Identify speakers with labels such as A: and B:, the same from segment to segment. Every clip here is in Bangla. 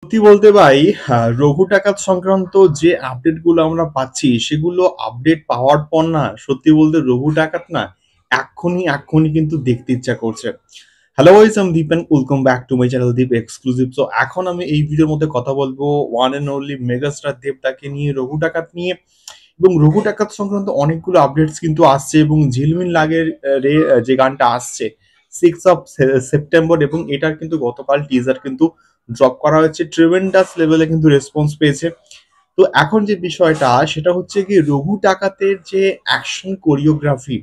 A: সত্যি বলতে ভাই, রঘু ডাকাত সংক্রান্ত যে আপডেট গুলো আমরা পাচ্ছি সেগুলো আপডেট পাওয়ার পর না, সত্যি বলতে রঘু ডাকাত না এক্ষুনি কিন্তু দেখতে ইচ্ছা করছে। হ্যালো গাইস, আমি Deep and welcome back to my channel Deep exclusive. So এখন আমি এই ভিডিওর মধ্যে কথা বলবো ওয়ান এন্ড অনলি মেগাস্টার দেবদাকে নিয়ে, রঘু ডাকাত নিয়ে। এবং রঘু ডাকাত সংক্রান্ত অনেকগুলো আপডেটস কিন্তু আসছে এবং ঝিলমিল লাগের রে যে গানটা আসছে 6 সেপ্টেম্বর, এবং এটার কিন্তু গতকাল টিজার কিন্তু ড্রপ করা হয়েছে। ট্রেমেন্ডাস লেভেলে কিন্তু রেসপন্স পেয়েছে। তো এখন যে বিষয়টা সেটা হচ্ছে কি, রঘু ডাকাতের যে অ্যাকশন কোরিওগ্রাফি,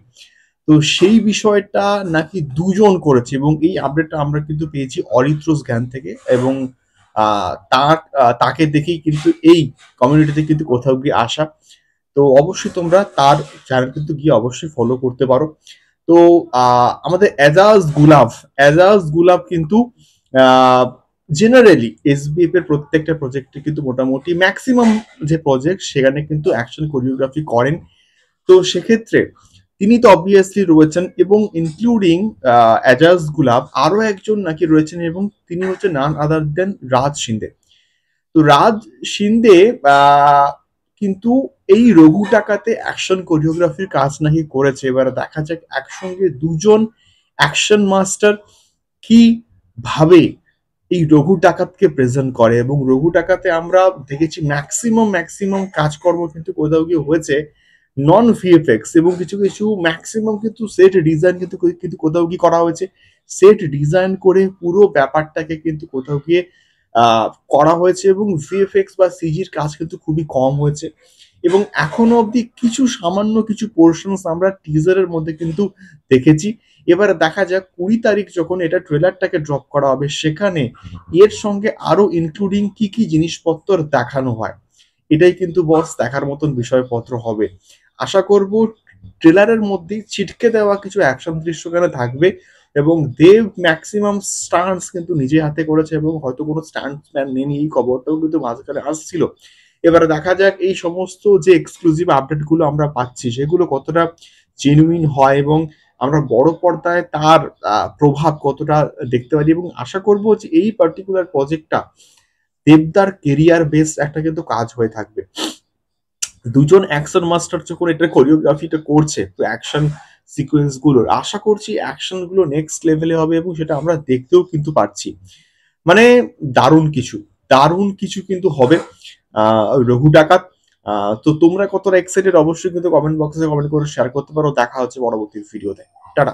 A: তো সেই বিষয়টা নাকি দুজন করেছে, এবং এই আপডেটটা আমরা কিন্তু পেয়েছি অরিত্রস জ্ঞান থেকে। এবং তাকে দেখেই কিন্তু এই কমিউনিটিতে কিন্তু কোথাও গিয়ে আসা। তো অবশ্যই তোমরা তার চ্যানেল কিন্তু গিয়ে অবশ্যই ফলো করতে পারো। তো আমাদের এজাজ গুলাব কিন্তু জেনারেলি এসবিএফ এর প্রত্যেকটা প্রজেক্টে কিন্তু মোটামুটি ম্যাক্সিমাম যে প্রজেক্ট সেখানে কিন্তু অ্যাকশন কোরিওগ্রাফি করেন। তো সেক্ষেত্রে তিনি তো অবভিয়াসলি রয়েছেন, এবং ইনক্লুডিং এজাজ গুলাব আরো একজন নাকি রয়েছেন, এবং তিনি হচ্ছে নান আদার দেন রাজ শিন্দে। তো রাজ শিন্দে আহ, কিন্তু এই রঘু টাকাতে অ্যাকশন কোরিওগ্রাফির কাজ নাকি করেছে। এবার দেখা যাক একসঙ্গে দুজন অ্যাকশন মাস্টার কি ভাবে এই রঘু ডাকাতকে প্রেজেন্ট করে। এবং রঘু ডাকাতে আমরা দেখেছি ম্যাক্সিমাম কাজকর্ম কিন্তু কোথাও গিয়ে হয়েছে নন ভিএফএক্স, এবং কিছু কিছু ম্যাক্সিমাম কিন্তু সেট ডিজাইন কিন্তু কিন্তু কোথাও গিয়ে করা হয়েছে। সেট ডিজাইন করে পুরো ব্যাপারটাকে কিন্তু কোথাও গিয়ে আহ, করা হয়েছে, এবং ভিএফএক্স বা সিজির কাজ কিন্তু খুবই কম হয়েছে। এবং এখনো অবধি কিছু সামান্য কিছু পোর্শনস আমরা টিজারের মধ্যে কিন্তু দেখেছি। এবারে দেখা যাক 20 তারিখ যখন এটা ট্রেলারটাকে ড্রপ করা হবে, সেখানে এর সঙ্গে আরো ইনক্লুডিং কি কি জিনিসপত্র দেখানো হয়, এটাই কিন্তু বস দেখার মতন বিষয়পত্র হবে। আশা করব ট্রেলারের মধ্যেই ছিটকে দেওয়া কিছু অ্যাকশন দৃশ্যখানে থাকবে, এবং দেব ম্যাক্সিমাম স্টান্টস কিন্তু নিজে হাতে করেছে, এবং হয়তো কোনো স্টান্টম্যান নেই, এই খবরটাও কিন্তু মাঝখানে আসছিল। এবারে দেখা যাক এই সমস্ত যে এক্সক্লুসিভ আপডেট গুলো আমরা পাচ্ছি সেগুলো কতটা জেনুইন হয়, এবং আমরা বড় পর্দায় তার প্রভাব কতটা দেখতে পারি। এবং আশা করব যে এই পার্টিকুলার প্রজেক্টটা দেবদার কেরিয়ার বেস একটা কিন্তু কাজ হয়ে থাকবে। দুজন অ্যাকশন মাস্টার যখন এটা কোরিওগ্রাফিটা করছে, তো অ্যাকশন সিকোয়েন্স গুলোর আশা করছি অ্যাকশন গুলো নেক্সট লেভেলে হবে, এবং সেটা আমরা দেখতেও কিন্তু পাচ্ছি। মানে দারুণ কিছু কিন্তু হবে রঘু ডাকাত। তো তোমরা কতটা এক্সাইটেড অবশ্যই কিন্তু কমেন্ট বক্সে কমেন্ট করে শেয়ার করতে পারো। দেখা হচ্ছে পরবর্তী ভিডিওতে। টাটা।